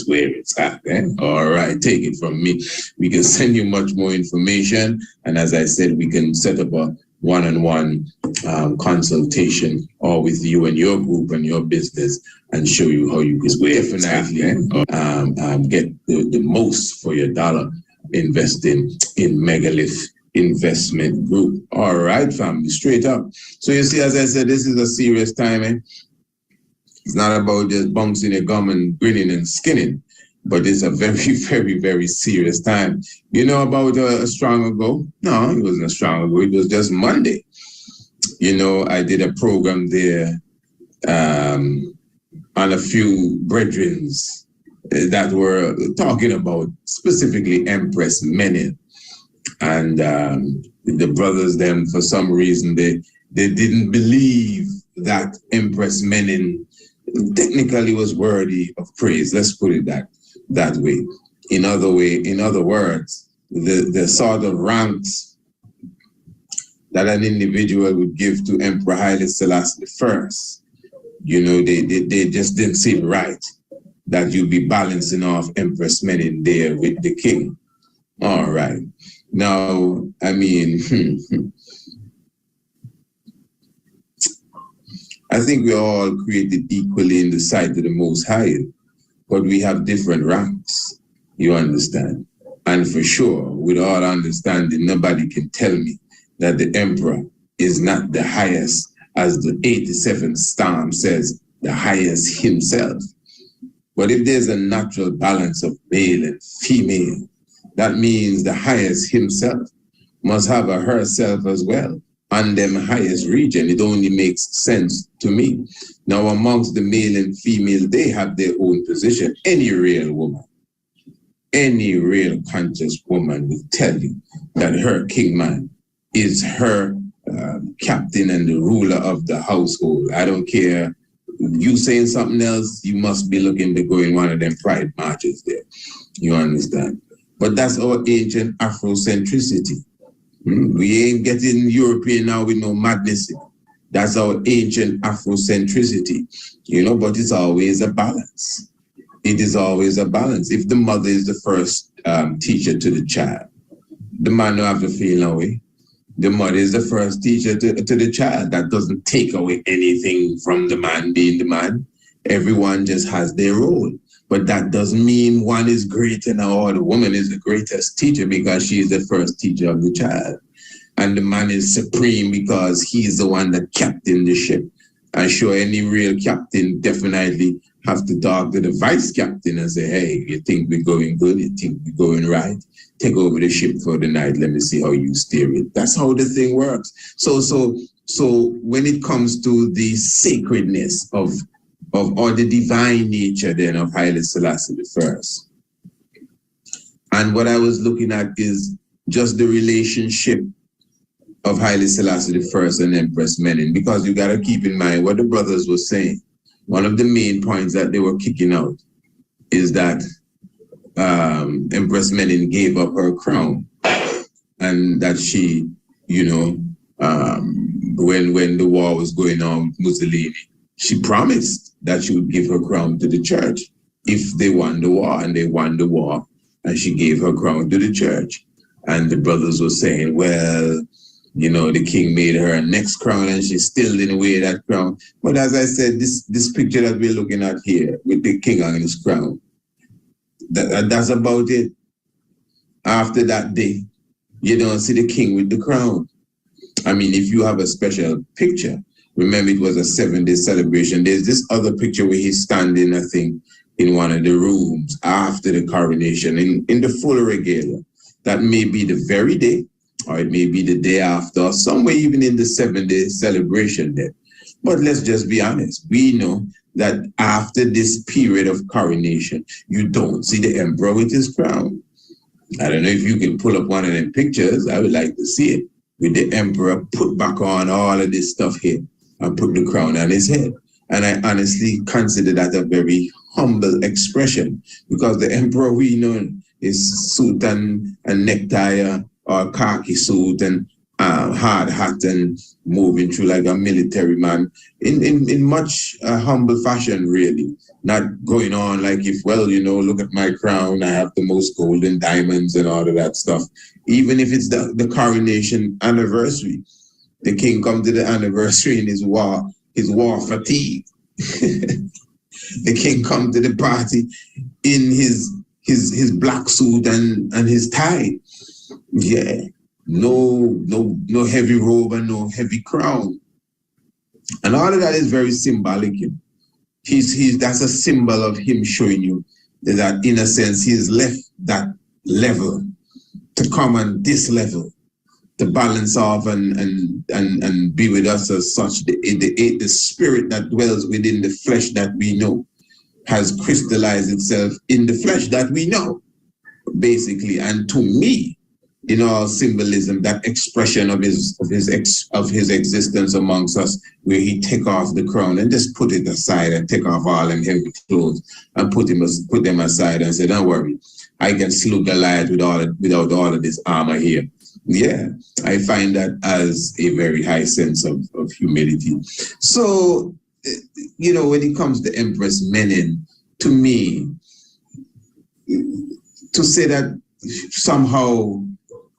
where it's at. All right, take it from me. We can send you much more information. And as I said, we can set up a one-on-one consultation or with you and your group and your business and show you how you can definitely get the most for your dollar investing in Megalith Investment Group. All right, family, straight up. So you see, as I said, this is a serious time. It's not about just bouncing a gum and grinning and skinning, but it's a very, very, very serious time. You know about a strong ago? No, it wasn't a strong ago. It was just Monday. You know, I did a program there on a few brethrens that were talking about specifically Empress Menen. And the brothers, them, for some reason, they didn't believe that Empress Menen technically was worthy of praise. Let's put it that way. In other words, the sort of ranks that an individual would give to Emperor Haile Selassie I, you know, they just didn't seem right that you'd be balancing off Empress Menen there with the king. All right. Now, I mean, I think we're all created equally in the sight of the Most High, but we have different ranks, you understand? And for sure, with all understanding, nobody can tell me that the emperor is not the highest, as the 87th Psalm says, the highest himself. But if there's a natural balance of male and female, that means the highest himself must have a herself as well. On them highest region, it only makes sense to me. Now, amongst the male and female, they have their own position. Any real woman, any real conscious woman will tell you that her kingman is her captain and the ruler of the household. I don't care. You saying something else, you must be looking to go in one of them pride marches there. You understand? But that's our ancient Afrocentricity. We ain't getting European now with no madness. That's our ancient Afrocentricity, you know, but it's always a balance. It is always a balance. If the mother is the first teacher to the child, the man don't have to feel no way. The mother is the first teacher to the child. That doesn't take away anything from the man being the man. Everyone just has their role. But that doesn't mean one is greater now or the woman is the greatest teacher because she is the first teacher of the child. And the man is supreme because he's the one that captained the ship. I'm sure any real captain definitely have to talk to the vice captain and say, hey, you think we're going good? You think we're going right? Take over the ship for the night. Let me see how you steer it. That's how the thing works. So when it comes to the sacredness of or the divine nature then of Haile Selassie I. And what I was looking at is just the relationship of Haile Selassie I and Empress Menen, because you got to keep in mind what the brothers were saying. One of the main points that they were kicking out is that Empress Menen gave up her crown and that she, you know, when the war was going on with Mussolini, she promised that she would give her crown to the church if they won the war, and they won the war, and she gave her crown to the church. And the brothers were saying, well, you know, the king made her a next crown and she still didn't wear that crown. But as I said, this picture that we're looking at here with the king on his crown, that's about it. After that day, you don't see the king with the crown. I mean, if you have a special picture, remember it was a 7-day celebration. There's this other picture where he's standing, I think, in one of the rooms after the coronation in the full regalia. That may be the very day, or it may be the day after, or somewhere even in the 7-day celebration day. But let's just be honest. We know that after this period of coronation, you don't see the emperor with his crown. I don't know if you can pull up one of them pictures. I would like to see it, with the emperor put back on all of this stuff here and put the crown on his head. And I honestly consider that a very humble expression, because the emperor we know is suit and necktie or khaki suit and hard hat and moving through like a military man in much humble fashion, really. not going on like if, well, you know, look at my crown, I have the most gold and diamonds and all of that stuff. Even if it's the coronation anniversary, the king come to the anniversary in his war fatigue. The king come to the party in his black suit and his tie. Yeah, no heavy robe and no heavy crown. And all of that is very symbolic. That's a symbol of him showing you that in a sense he's left that level to come on this level, to balance off and be with us as such. The spirit that dwells within the flesh that we know has crystallized itself in the flesh that we know, basically. And to me, in all symbolism, that expression of his existence amongst us, where he take off the crown and just put it aside and take off all them heavy clothes and put them aside and say, don't worry, I can slew Goliath without all of this armor here. Yeah, I find that as a very high sense of humility. So, you know, when it comes to Empress Menen, to me, to say that somehow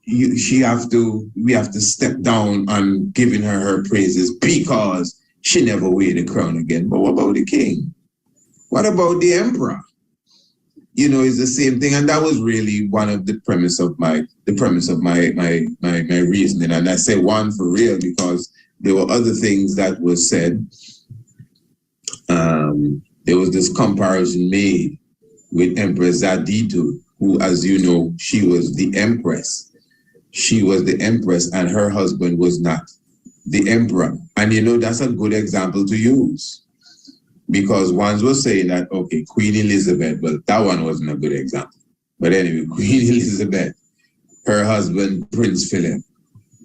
we have to step down on giving her praises because she never wear the crown again. But what about the king? What about the emperor? You know, it's the same thing. And that was really one of the premise of my reasoning. And I say one for real because there were other things that were said. There was this comparison made with Empress Zaditu, who, as you know, she was the empress. She was the empress and her husband was not the emperor. And you know, that's a good example to use. Because ones were saying that, okay, Queen Elizabeth, well, that one wasn't a good example. But anyway, Queen Elizabeth, her husband, Prince Philip,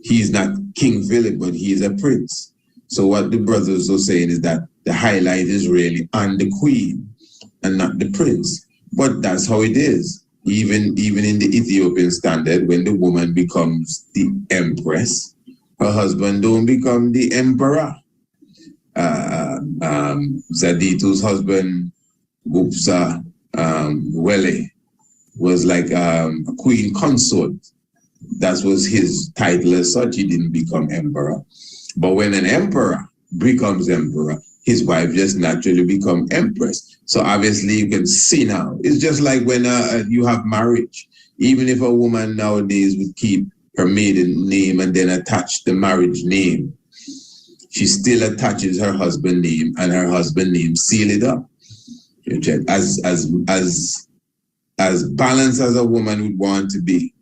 he's not King Philip, but he's a prince. So what the brothers were saying is that the highlight is really on the queen and not the prince. But that's how it is. Even in the Ethiopian standard, when the woman becomes the empress, her husband don't become the emperor. Zaditu's husband, Gupsa Wele, was like a queen consort. That was his title as such. He didn't become emperor. But when an emperor becomes emperor, his wife just naturally become empress. So obviously you can see now. It's just like when you have marriage. Even if a woman nowadays would keep her maiden name and then attach the marriage name, she still attaches her husband name and her husband name seal it up. As balanced as a woman would want to be,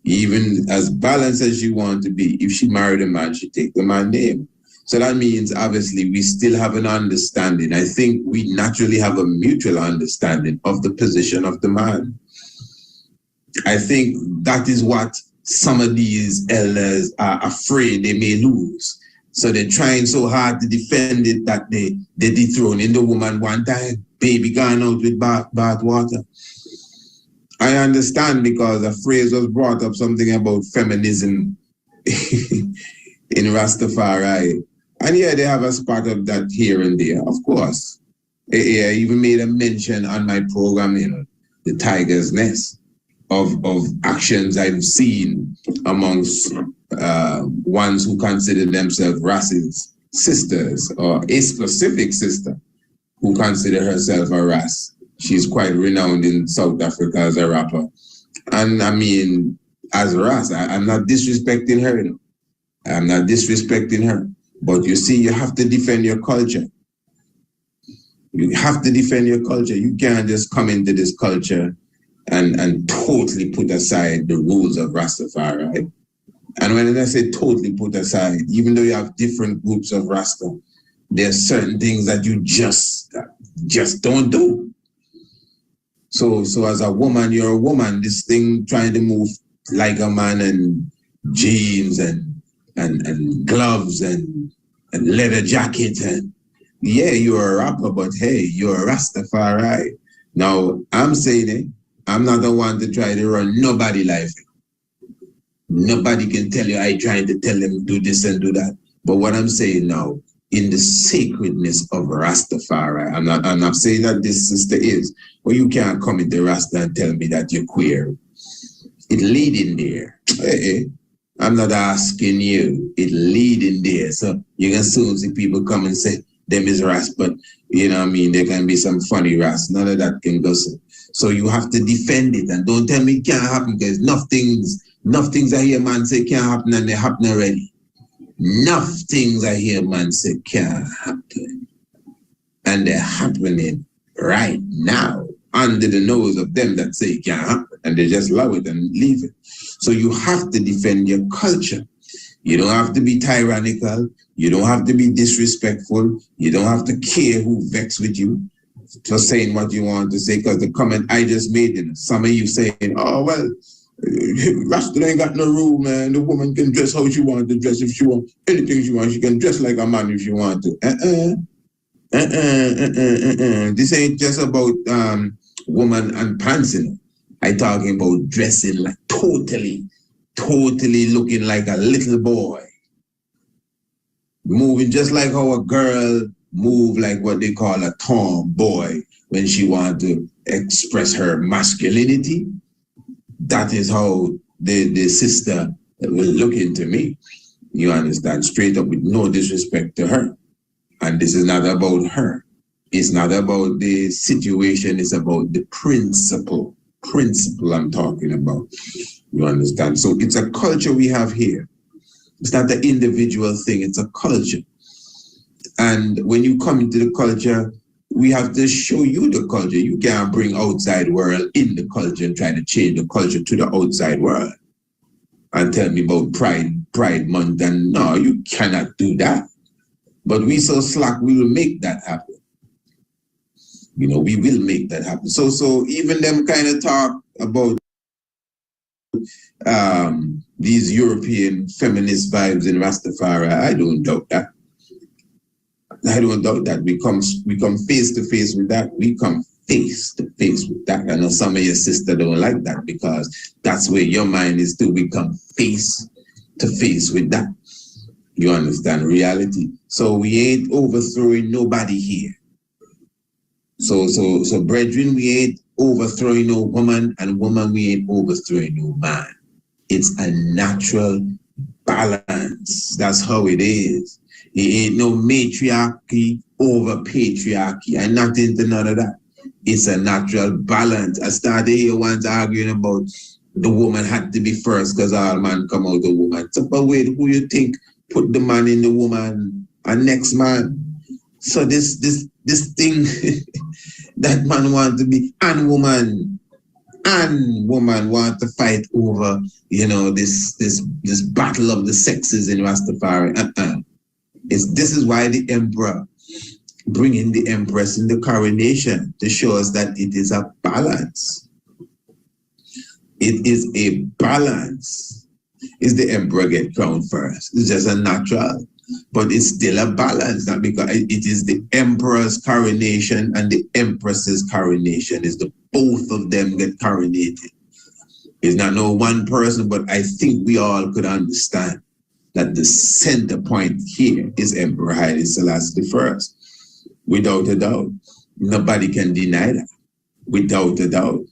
even as balanced as she want to be, if she married a man, she take the man's name. So that means obviously we still have an understanding. I think we naturally have a mutual understanding of the position of the man. I think that is what some of these elders are afraid they may lose. So they're trying so hard to defend it that they dethroning the woman one time, baby gone out with bath water. I understand because a phrase was brought up, something about feminism in Rastafari. And yeah, they have a spot of that here and there, of course. I even made a mention on my program, you know, the Tiger's Nest, of actions I've seen amongst ones who consider themselves Rass's sisters, or a specific sister who consider herself a Ras. She's quite renowned in South Africa as a rapper. And I mean, as Ras, I'm not disrespecting her, you know. I'm not disrespecting her. But you see, you have to defend your culture. You have to defend your culture. You can't just come into this culture and totally put aside the rules of Rastafari, right? And when I say totally put aside, even though you have different groups of Rasta, there's certain things that you just don't do. So as a woman, you're a woman. This thing trying to move like a man and jeans and gloves and leather jacket and yeah, you're a rapper, but hey, you're a Rastafari. Now I'm saying it. I'm not the one to try to run nobody life. Nobody can tell you I trying to tell them do this and do that. But what I'm saying now, in the sacredness of Rastafari. I'm not saying that this sister is, but you can't come into Rasta and tell me that you're queer. It lead in there. I'm not asking you. It lead in there. So you can soon see people come and say them is Rast, but you know what I mean, there can be some funny Rast. None of that can go so. So you have to defend it and don't tell me it can't happen because enough things I hear man say can't happen and they happen already. Enough things I hear man say can't happen. And they're happening right now under the nose of them that say it can't happen. And they just allow it and leave it. So you have to defend your culture. You don't have to be tyrannical. You don't have to be disrespectful. You don't have to care who vex with you for saying what you want to say, because the comment I just made, some of you saying, oh, well, Rasta ain't got no rule, man. The woman can dress how she wants to dress. If she wants anything she wants, she can dress like a man if she wants to. This ain't just about woman and pants, you know. I talking about dressing like totally looking like a little boy. Moving just like how a girl move like what they call a tomboy when she wants to express her masculinity. That is how the sister will look into me. You understand? Straight up with no disrespect to her. And this is not about her. It's not about the situation. It's about the principle. Principle I'm talking about. You understand? So it's a culture we have here. It's not an individual thing. It's a culture. And when you come into the culture, we have to show you the culture. You can't bring outside world in the culture and try to change the culture to the outside world and tell me about Pride Month. And no, you cannot do that. But we so slack, we will make that happen. You know, we will make that happen. So even them kind of talk about these European feminist vibes in Rastafari. I don't doubt that. I don't doubt that. We come face to face with that. We come face to face with that. I know some of your sisters don't like that because that's where your mind is too. We come face to face with that. You understand reality. So we ain't overthrowing nobody here. So brethren, we ain't overthrowing no woman, and woman, we ain't overthrowing no man. It's a natural balance. That's how it is. It ain't no matriarchy over patriarchy. I'm not into none of that. It's a natural balance. I started here once arguing about the woman had to be first because all man come out the woman. So, but wait, who you think put the man in the woman and next man? So this thing that man want to be and woman want to fight over, you know, this battle of the sexes in Rastafari. This is why the emperor bringing the empress in the coronation to show us that it is a balance. It is a balance. Is the emperor get crowned first? It's just a natural. But it's still a balance, not because it is the emperor's coronation and the empress's coronation. Is the both of them get coronated. It's not no one person, but I think we all could understand that the center point here is Emperor Haile Selassie I. Without a doubt. Nobody can deny that. Without a doubt.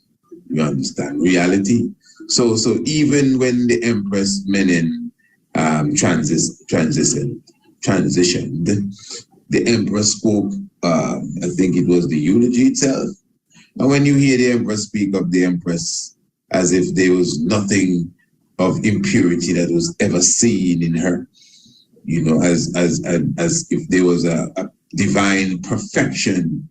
You understand reality. So even when the Empress Menen transitioned, the Empress spoke, I think it was the eulogy itself. And when you hear the Empress speak of the Empress as if there was nothing of impurity that was ever seen in her, you know, as if there was a divine perfection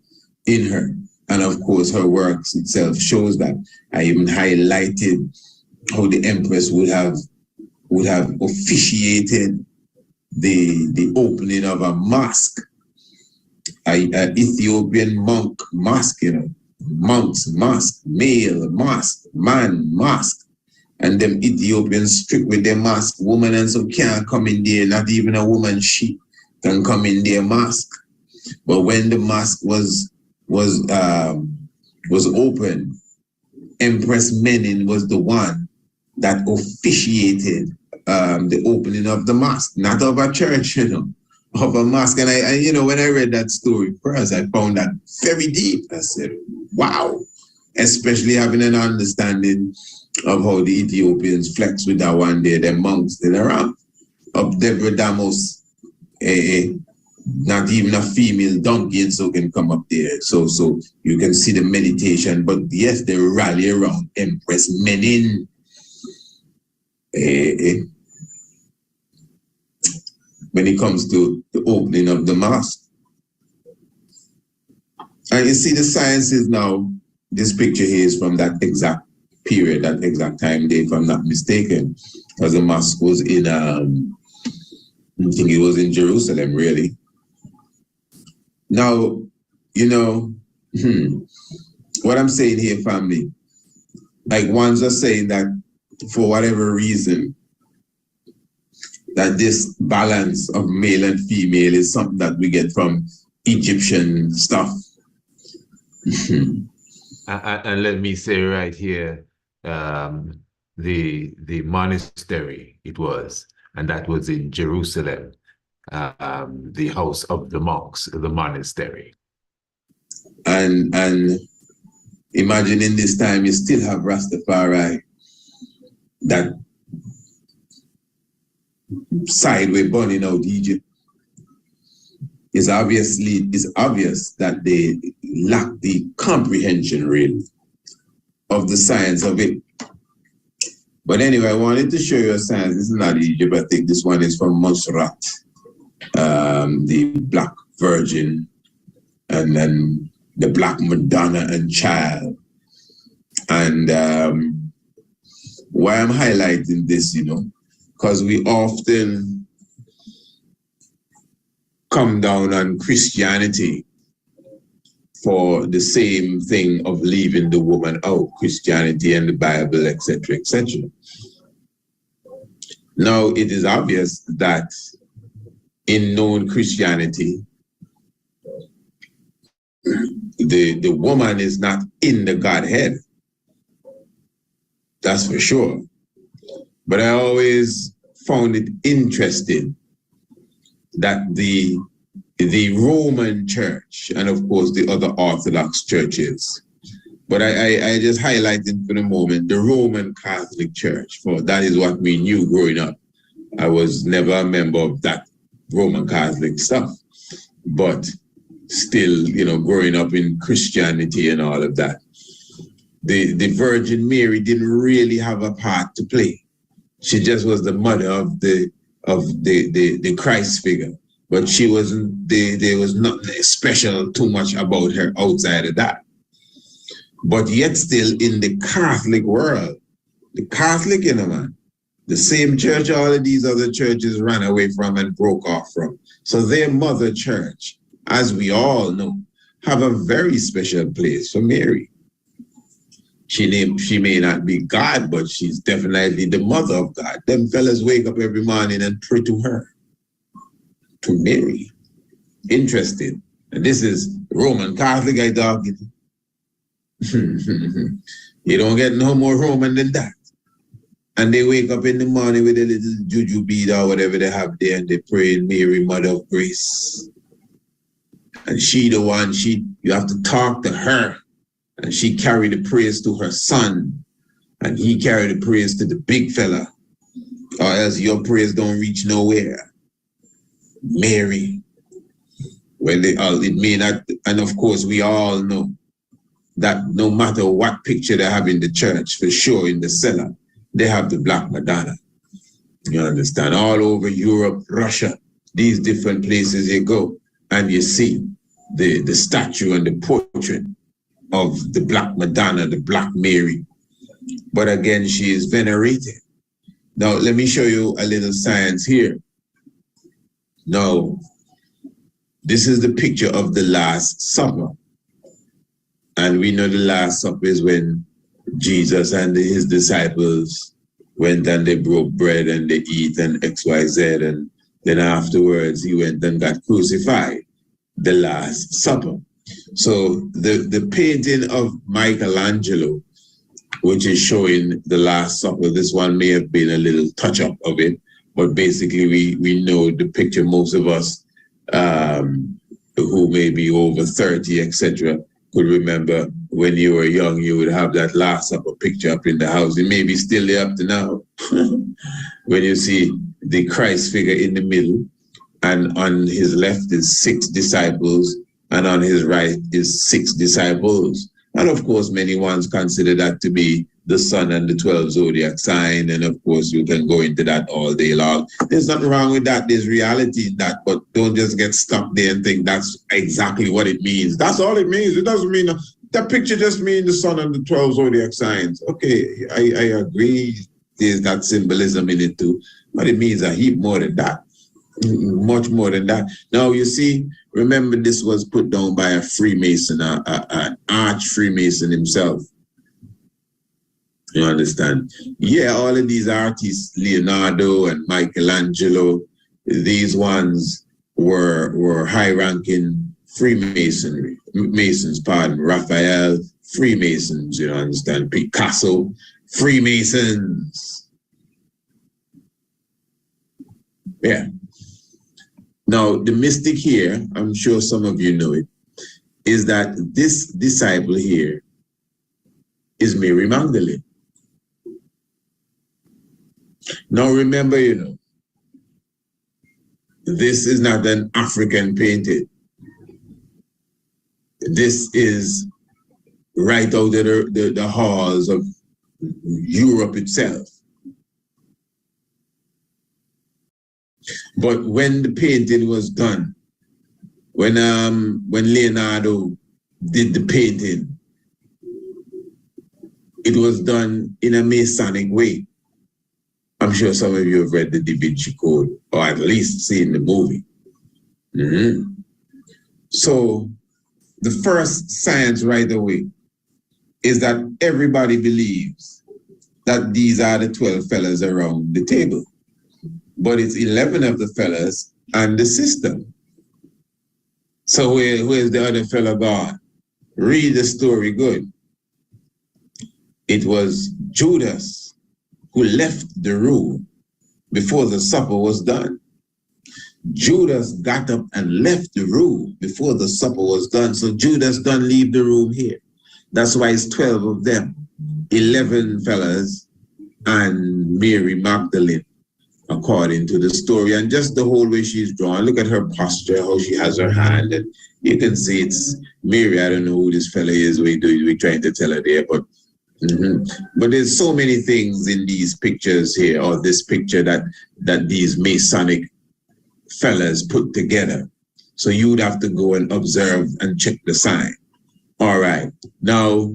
in her. And of course, her works itself shows that. I even highlighted how the Empress would have officiated the opening of a mosque, an Ethiopian monk mosque, you know, monks mosque, male mosque, man mosque, and them Ethiopians strict with their mosque. Woman and so can't come in there. Not even a woman she can come in their mosque. But when the mosque was open, Empress Menen was the one that officiated the opening of the mosque, not of a church, you know, of a mask. And I you know, when I read that story first, I found that very deep. I said, wow. Especially having an understanding of how the Ethiopians flex with that one day, the monks in around of Deborah Damos, not even a female donkey and so can come up there. So you can see the meditation, but yes, they rally around Empress Menen. When it comes to the opening of the mosque. And you see the sciences now, this picture here is from that exact period, that exact time day, if I'm not mistaken, because the mosque was in, I think it was in Jerusalem, really. Now, you know, what I'm saying here, family, like ones are saying that for whatever reason, that this balance of male and female is something that we get from Egyptian stuff. And let me say right here, the monastery it was, and that was in Jerusalem, the house of the monks, the monastery. And imagine in this time you still have Rastafari, that side way burning out Egypt. It's obvious that they lack the comprehension really of the science of it. But anyway, I wanted to show you a science. This is not Egypt. I think this one is from Montserrat, the Black Virgin, and then the Black Madonna and Child. And why I'm highlighting this, you know, because we often come down on Christianity for the same thing of leaving the woman out, Christianity and the Bible, etc., etc. Now, it is obvious that in known Christianity, the woman is not in the Godhead. That's for sure. But I always found it interesting that the Roman Church, and of course the other Orthodox churches, but I just highlighted for the moment the Roman Catholic Church, for that is what we knew growing up. I was never a member of that Roman Catholic stuff, but still, you know, growing up in Christianity and all of that, the Virgin Mary didn't really have a part to play. She just was the mother of the Christ figure, but she wasn't. There was nothing special too much about her outside of that. But yet, still in the Catholic world, the Catholic, you know, man, the same church all of these other churches ran away from and broke off from. So their mother church, as we all know, have a very special place for Mary. She may not be God, but she's definitely the mother of God. Them fellas wake up every morning and pray to her, to Mary. Interesting. And this is Roman Catholic I talking. You don't get no more Roman than that. And they wake up in the morning with a little juju bead or whatever they have there, and they pray, Mary, Mother of Grace. And she the one, you have to talk to her. And she carried the praise to her son. And he carried the praise to the big fella. Or else your praise don't reach nowhere. Mary. Well, it may not, and of course we all know that no matter what picture they have in the church, for sure in the cellar, they have the Black Madonna. You understand? All over Europe, Russia, these different places you go, and you see the statue and the portrait of the Black Madonna, the Black Mary. But again, she is venerated. Now, let me show you a little science here. Now, this is the picture of the Last Supper. And we know the Last Supper is when Jesus and his disciples went and they broke bread and they eat and XYZ. And then afterwards, he went and got crucified. The Last Supper. So the painting of Michelangelo, which is showing the Last Supper, this one may have been a little touch-up of it, but basically we know the picture. Most of us who may be over 30, etc., could remember when you were young, you would have that Last Supper picture up in the house. It may be still there up to now. When you see the Christ figure in the middle, and on his left is 6 disciples, and on his right is 6 disciples. And of course, many ones consider that to be the sun and the 12 zodiac sign. And of course, you can go into that all day long. There's nothing wrong with that. There's reality in that, but don't just get stuck there and think that's exactly what it means. That's all it means. It doesn't mean that picture just means the sun and the 12 zodiac signs. Okay, I agree. There's that symbolism in it too, but it means a heap more than that. Much more than that. Now, you see, remember this was put down by a Freemason, an arch Freemason himself. You understand? Yeah, all of these artists, Leonardo and Michelangelo, these ones were high-ranking Masons, pardon, Raphael, Freemasons, you understand? Picasso, Freemasons. Yeah. Now, the mystic here, I'm sure some of you know it, is that this disciple here is Mary Magdalene. Now, remember, you know, this is not an African painting. This is right out of the halls of Europe itself. But when the painting was done, when Leonardo did the painting, it was done in a Masonic way. I'm sure some of you have read the Da Vinci Code, or at least seen the movie. So the first science right away is that everybody believes that these are the 12 fellas around the table. But it's 11 of the fellas and the system. So where's the other fella gone? Read the story good. It was Judas who left the room before the supper was done. Judas got up and left the room before the supper was done. So Judas done leave the room here. That's why it's 12 of them, 11 fellas and Mary Magdalene, according to the story. And just the whole way she's drawn, look at her posture, how she has her hand, and you can see it's Mary. I don't know who this fella is. We're trying to tell her there, but but there's so many things in these pictures here, or this picture that these Masonic fellas put together. So you would have to go and observe and check the sign. All right. Now,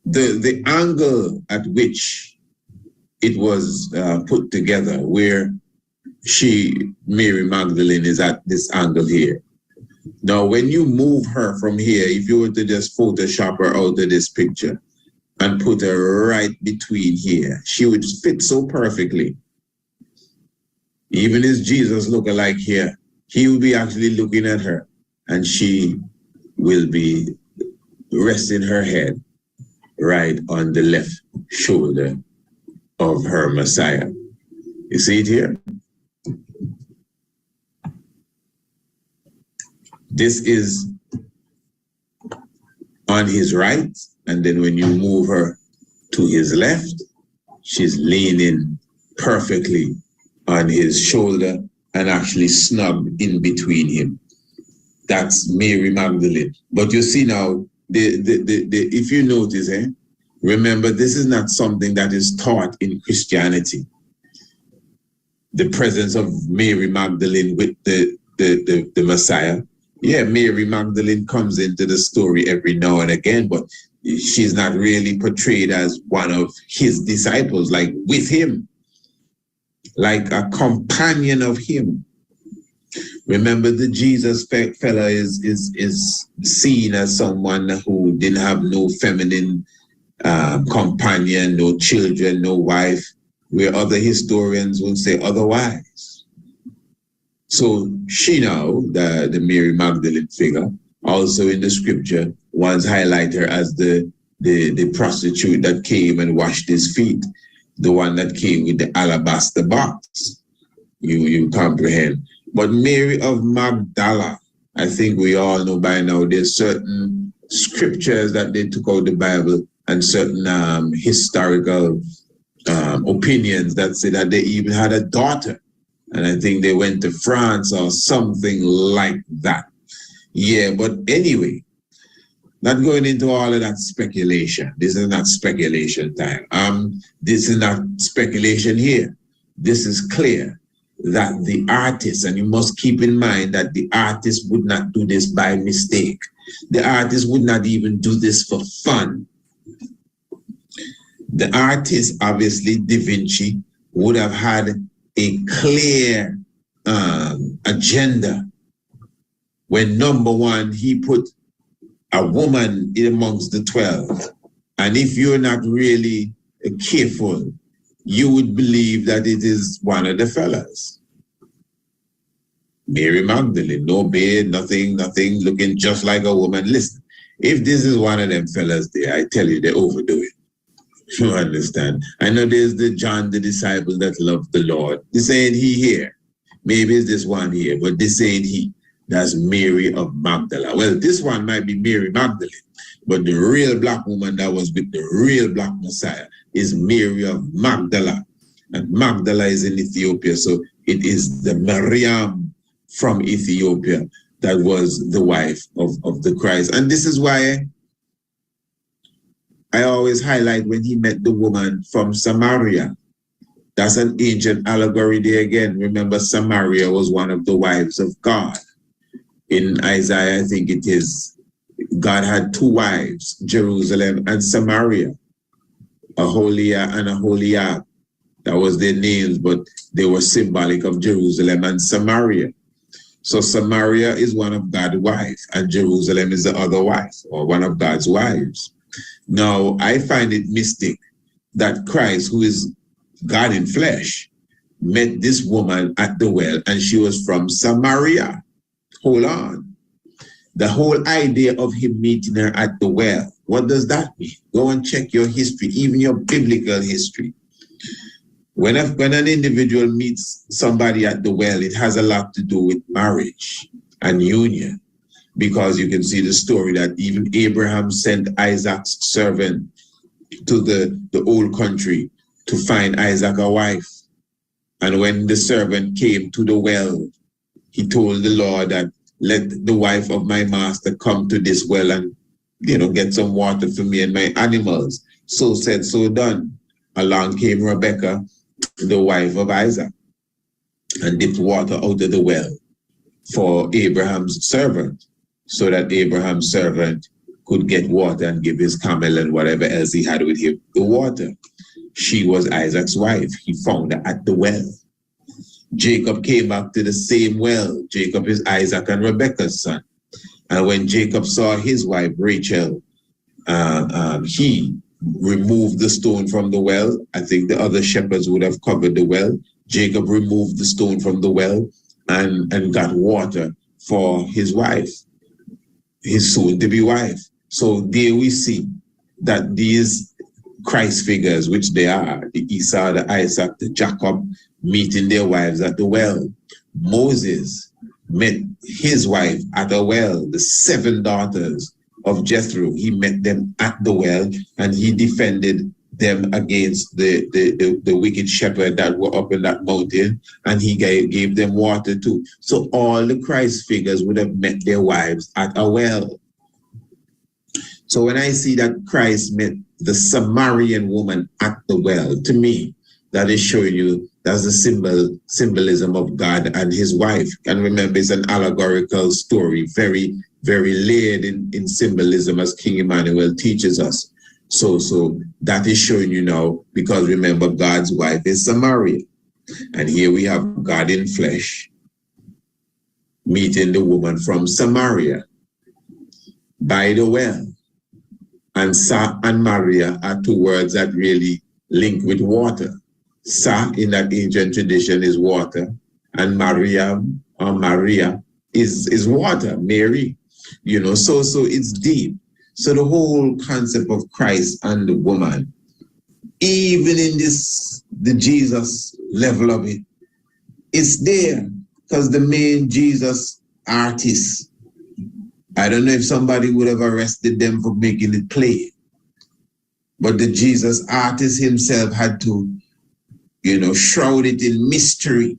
the angle at which it was put together, where Mary Magdalene is at this angle here. Now, when you move her from here, if you were to just Photoshop her out of this picture and put her right between here, she would fit so perfectly. Even as Jesus look alike here, he will be actually looking at her, and she will be resting her head right on the left shoulder of her Messiah. You see it here? This is on his right, and then when you move her to his left, she's leaning perfectly on his shoulder and actually snug in between him. That's Mary Magdalene. But you see now, if you notice, remember, this is not something that is taught in Christianity. The presence of Mary Magdalene with the Messiah. Yeah, Mary Magdalene comes into the story every now and again, but she's not really portrayed as one of his disciples, like with him, like a companion of him. Remember, the Jesus fella is seen as someone who didn't have no feminine companion, no children, no wife, where other historians will say otherwise. So she now, the Mary Magdalene figure, also in the scripture, once highlight her as the prostitute that came and washed his feet, the one that came with the alabaster box. you comprehend. But Mary of Magdala, I think we all know by now, there's certain scriptures that they took out the Bible and certain historical opinions that say that they even had a daughter. And I think they went to France or something like that. Yeah, but anyway, not going into all of that speculation. This is not speculation time. This is not speculation here. This is clear that the artist, and you must keep in mind that the artist would not do this by mistake. The artist would not even do this for fun. The artist, obviously, Da Vinci, would have had a clear agenda when, number one, he put a woman in amongst the 12. And if you're not really careful, you would believe that it is one of the fellas. Mary Magdalene, no beard, nothing, looking just like a woman. Listen, if this is one of them fellas there, I tell you, they overdo it. You understand? I know there's the John, the disciple that loved the Lord. This ain't he here. Maybe it's this one here, but this ain't he. That's Mary of Magdala. Well, this one might be Mary Magdalene, but the real black woman that was with the real black Messiah is Mary of Magdala. And Magdala is in Ethiopia, so it is the Miriam from Ethiopia that was the wife of the Christ. And this is why I always highlight when he met the woman from Samaria. That's an ancient allegory there again. Remember, Samaria was one of the wives of God. In Isaiah, I think it is, God had two wives, Jerusalem and Samaria, Aholiah and Aholiab. That was their names, but they were symbolic of Jerusalem and Samaria. So Samaria is one of God's wives, and Jerusalem is the other wife, or one of God's wives. Now, I find it mystic that Christ, who is God in flesh, met this woman at the well, and she was from Samaria. Hold on. The whole idea of him meeting her at the well, what does that mean? Go and check your history, even your biblical history. When an individual meets somebody at the well, it has a lot to do with marriage and union, because you can see the story that even Abraham sent Isaac's servant to the old country to find Isaac a wife. And when the servant came to the well, he told the Lord that, let the wife of my master come to this well and, get some water for me and my animals. So said, so done. Along came Rebekah, the wife of Isaac, and dipped water out of the well for Abraham's servant, so that Abraham's servant could get water and give his camel and whatever else he had with him the water. She was Isaac's wife. He found her at the well. Jacob came back to the same well. Jacob is Isaac and Rebekah's son. And when Jacob saw his wife, Rachel, he removed the stone from the well. I think the other shepherds would have covered the well. Jacob removed the stone from the well and got water for his wife, his soon-to-be wife. So there we see that these Christ figures, which they are, the Esau, the Isaac, the Jacob, meeting their wives at the well. Moses met his wife at a well, the 7 daughters of Jethro. He met them at the well, and he defended them against the wicked shepherd that were up in that mountain, and he gave them water too. So all the Christ figures would have met their wives at a well. So when I see that Christ met the Samaritan woman at the well, to me, that is showing you that's the symbolism of God and his wife. And remember, it's an allegorical story, very, very layered in symbolism, as King Emmanuel teaches us. So that is showing you now, because remember, God's wife is Samaria. And here we have God in flesh meeting the woman from Samaria by the well. And Sa and Maria are two words that really link with water. Sa in that ancient tradition is water, and Maria or Maria is water, Mary. So it's deep. So the whole concept of Christ and the woman, even in the Jesus level of it, It's there because the main Jesus artist, I don't know if somebody would have arrested them for making it play, but the Jesus artist himself had to, shroud it in mystery,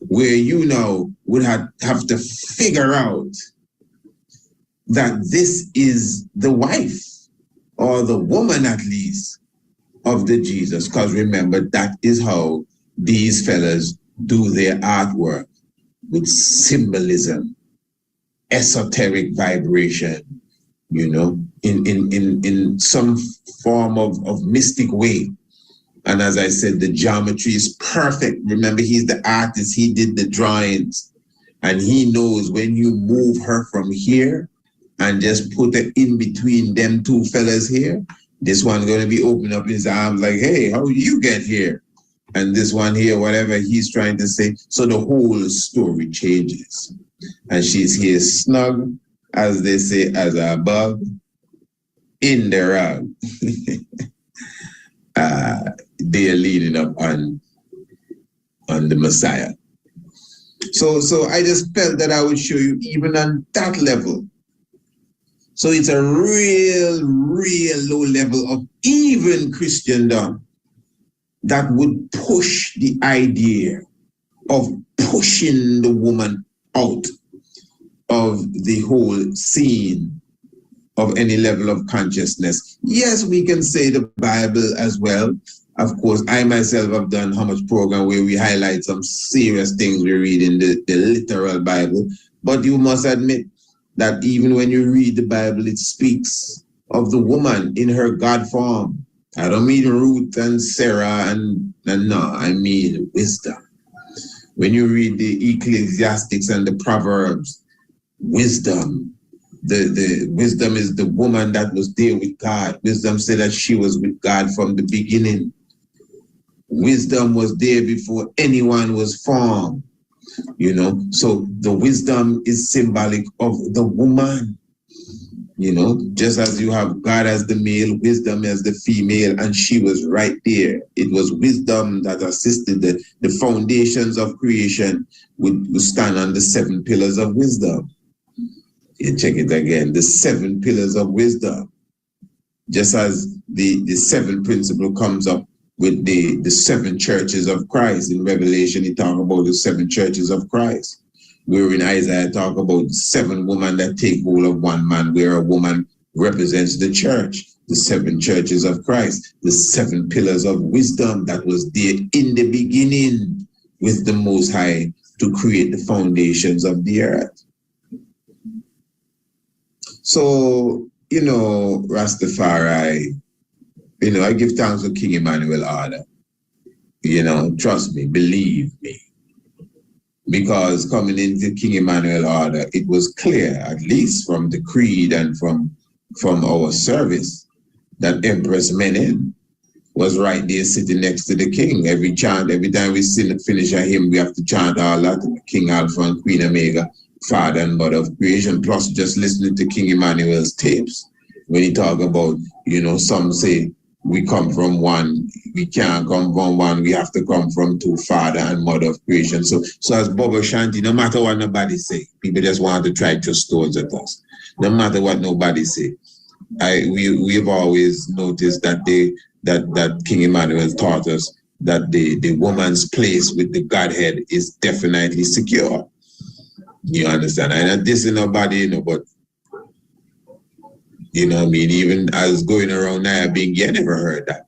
where you now would have to figure out that this is the wife, or the woman at least, of the Jesus. Because remember, that is how these fellas do their artwork, with symbolism, esoteric vibration, in some form of mystic way. And as I said, the geometry is perfect. Remember, he's the artist. He did the drawings. And he knows when you move her from here and just put it in between them two fellas here, this one's going to be opening up his arms like, hey, how did you get here? And this one here, whatever he's trying to say. So the whole story changes. And she's here snug, as they say, as a bug in the rug. They're leading up on the Messiah. So I just felt that I would show you even on that level. So it's a real low level of even Christendom that would push the idea of pushing the woman out of the whole scene of any level of consciousness. Yes, we can say the Bible as well. Of course, I myself have done how much program where we highlight some serious things we read in the literal Bible. But you must admit that even when you read the Bible, it speaks of the woman in her God form. I don't mean Ruth and Sarah and no, I mean wisdom. When you read the Ecclesiastics and the Proverbs, wisdom. The wisdom is the woman that was there with God. Wisdom said that she was with God from the beginning. Wisdom was there before anyone was formed. So the wisdom is symbolic of the woman. Just as you have God as the male, wisdom as the female, and she was right there. It was wisdom that assisted the foundations of creation would stand on the 7 pillars of wisdom. You check it again, the 7 pillars of wisdom. Just as the 7th principle comes up with the 7 churches of Christ. In Revelation, he talks about the 7 churches of Christ. Where in Isaiah talk about 7 women that take hold of one man, where a woman represents the church, the 7 churches of Christ, the 7 pillars of wisdom that was there in the beginning with the Most High to create the foundations of the earth. So, Rastafari, I give thanks to King Emmanuel order. Trust me, believe me. Because coming into King Emmanuel order, it was clear, at least from the creed and from our service, that Empress Menen was right there sitting next to the king. Every time we finish a hymn, we have to chant all that, King Alpha and Queen Omega, Father and Mother of creation, plus just listening to King Emmanuel's tapes. When he talk about, some say, we come from one, we can't come from one, we have to come from 2, Father and Mother of creation. So as Bobo Shanti, no matter what nobody say, people just want to try to stones at us. No matter what nobody say. We've always noticed that that King Emmanuel taught us that the woman's place with the Godhead is definitely secure. You understand? And this is nobody, but even as going around now being, you never heard that.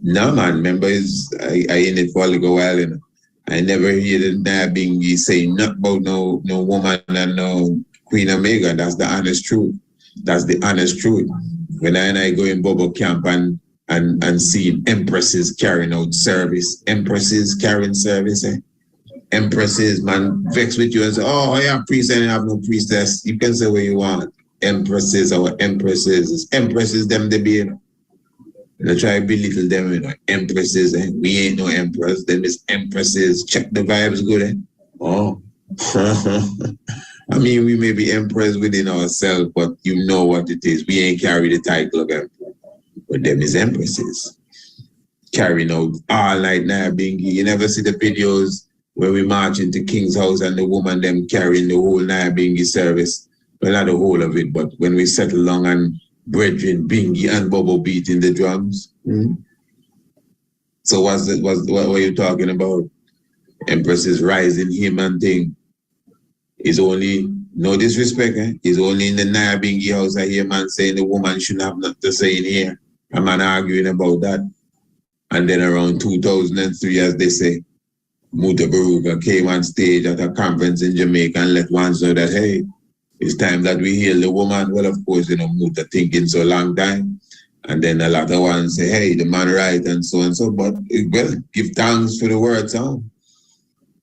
No, man, remember, I in it for a little while, I never hear the Nabingi say nothing about no woman and no Queen Omega. That's the honest truth. That's the honest truth. When I go in Bobo camp and see empresses carrying out service, empresses carrying service, empresses, man, vex with you and say, oh, yeah, priest, I have no priestess. You can say what you want. Empresses or empresses. It's empresses, them they be, They try to belittle them, empresses, we ain't no empress, them is empresses. Check the vibes good, Oh. I mean, we may be empress within ourselves, but you know what it is. We ain't carry the title of emperor. But them is empresses. Carrying out all night now, Bingy. You never see the videos when we march into King's house and the woman them carrying the whole Bingi service. Well, not the whole of it, but when we settle along and brethren, Bingi and Bobo beating the drums. So what were you talking about? Empress is rising him and thing. Is only, no disrespect, is only in the Bingi house I hear man saying the woman shouldn't have nothing to say in here. A man arguing about that. And then around 2003, as they say, Muta Baruga came on stage at a conference in Jamaica and let one know that, hey, it's time that we heal the woman. Well, of course, Muta thinking so long time. And then a lot of ones say, hey, the man right and so and so. But, well, give thanks for the word sound.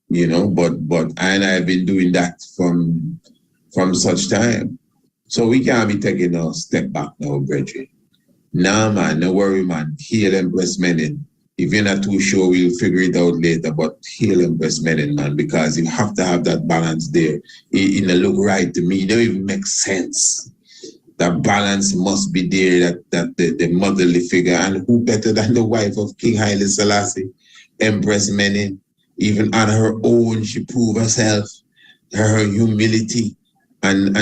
But I and I have been doing that from such time. So we can't be taking a step back now, brethren. Nah, man, no worry, man. Heal Empress Menen. If you're not too sure, we'll figure it out later, but heal Empress Menen, man, because you have to have that balance there. It don't look right to me. It don't even make sense. That balance must be there, that the motherly figure. And who better than the wife of King Haile Selassie, Empress Menen? Even on her own, she proved herself, her humility, and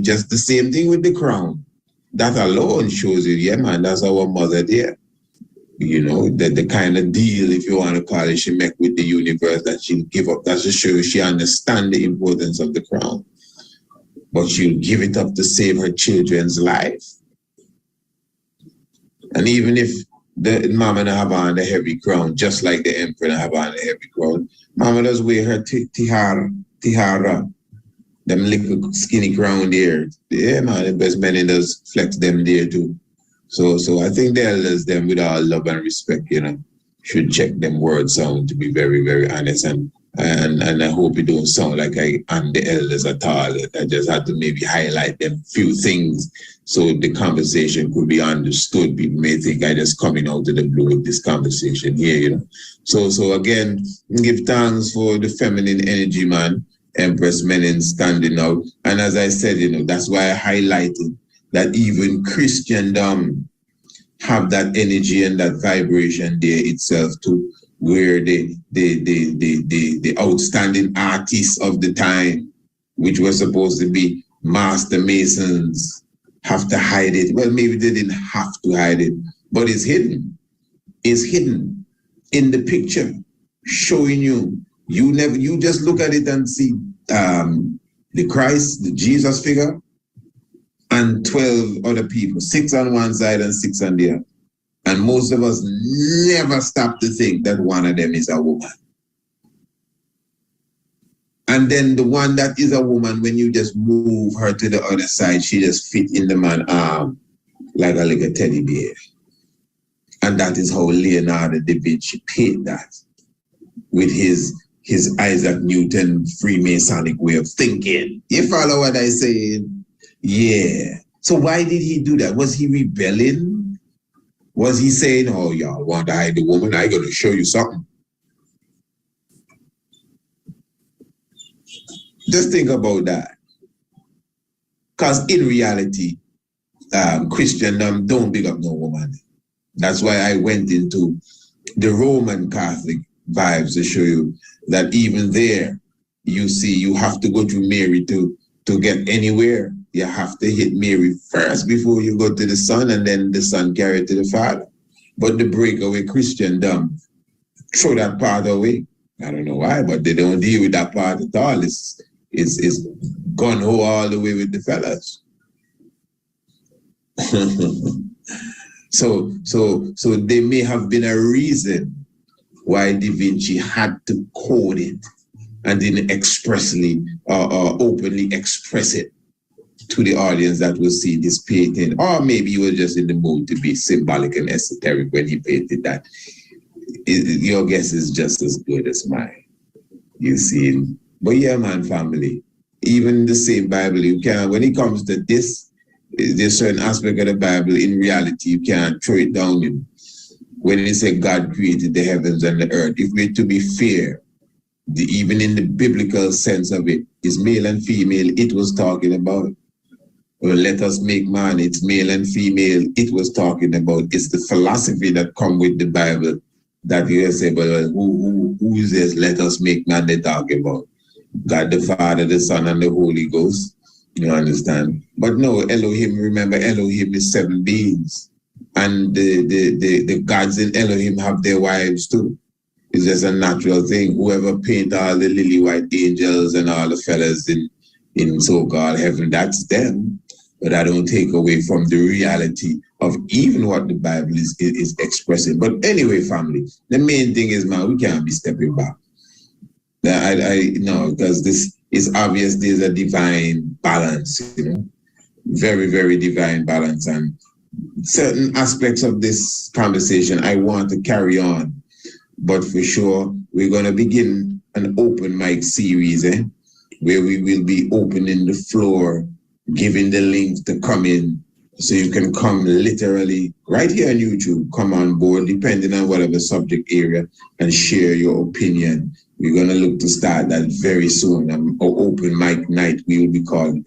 just the same thing with the crown. That alone shows you, yeah, man, that's our mother there. The kind of deal, if you want to call it, she make with the universe that she'll give up. That just shows she understands the importance of the crown. But she'll give it up to save her children's life. And even if the mama have on the heavy crown, just like the emperor have on the heavy crown, mama does wear her tihara. Them little skinny crown there. Yeah, man, the best men does flex them there too. So I think the elders, them with all love and respect, should check them words sound, to be very, very honest. And I hope it don't sound like I'm the elders at all. I just had to maybe highlight them few things so the conversation could be understood. People may think I just coming out of the blue with this conversation here, So again, give thanks for the feminine energy, man. Empress Menen standing out. And as I said, that's why I highlighted that even Christendom have that energy and that vibration there itself too, where the outstanding artists of the time, which were supposed to be master masons, have to hide it. Well, maybe they didn't have to hide it, but it's hidden. It's hidden in the picture, showing you. You just look at it and see the Christ, the Jesus figure, and 12 other people, 6 on one side and 6 on the other. And most of us never stop to think that one of them is a woman. And then the one that is a woman, when you just move her to the other side, she just fit in the man's arm like a little teddy bear. And that is how Leonardo da Vinci painted that with his Isaac Newton Freemasonic way of thinking. You follow what I say? Yeah. So why did he do that? Was he rebelling? Was he saying, oh, y'all want to hide the woman? I'm going to show you something. Just think about that. Because in reality, Christendom don't big up no woman. That's why I went into the Roman Catholic vibes to show you that even there, you see, you have to go through Mary to get anywhere. You have to hit Mary first before you go to the Son, and then the Son carry it to the Father. But the breakaway Christendom throw that part away. I don't know why, but they don't deal with that part at all. It's gun-ho all the way with the fellas. So there may have been a reason why Da Vinci had to code it and didn't expressly or openly express it to the audience that will see this painting. Or maybe he was just in the mood to be symbolic and esoteric when he painted that. Your guess is just as good as mine. You see. But yeah, man, family, even the same Bible, you can't, when it comes to this, there's certain aspect of the Bible, in reality, you can't throw it down in. When it says God created the heavens and the earth, if we're to be fair, even in the biblical sense of it, is male and female, it was talking about. Well, let us make man, it's male and female, it was talking about. It's the philosophy that come with the Bible that you say, but who is this? Let us make man they talk about. God the Father, the Son, and the Holy Ghost. You understand? But no, Elohim, remember, Elohim is 7 beings. And the gods in Elohim have their wives too. It's just a natural thing. Whoever paint all the lily white angels and all the fellas in so-called heaven, that's them. But I don't take away from the reality of even what the Bible is expressing. But anyway, family, the main thing is, man, we can't be stepping back. No, because this is obvious. There's a divine balance, very, very divine balance. And certain aspects of this conversation I want to carry on. But for sure, we're going to begin an open mic series, where we will be opening the floor, giving the link to come in, so you can come literally right here on YouTube, come on board, depending on whatever subject area, and share your opinion. We're going to look to start that very soon. Open mic night, we will be calling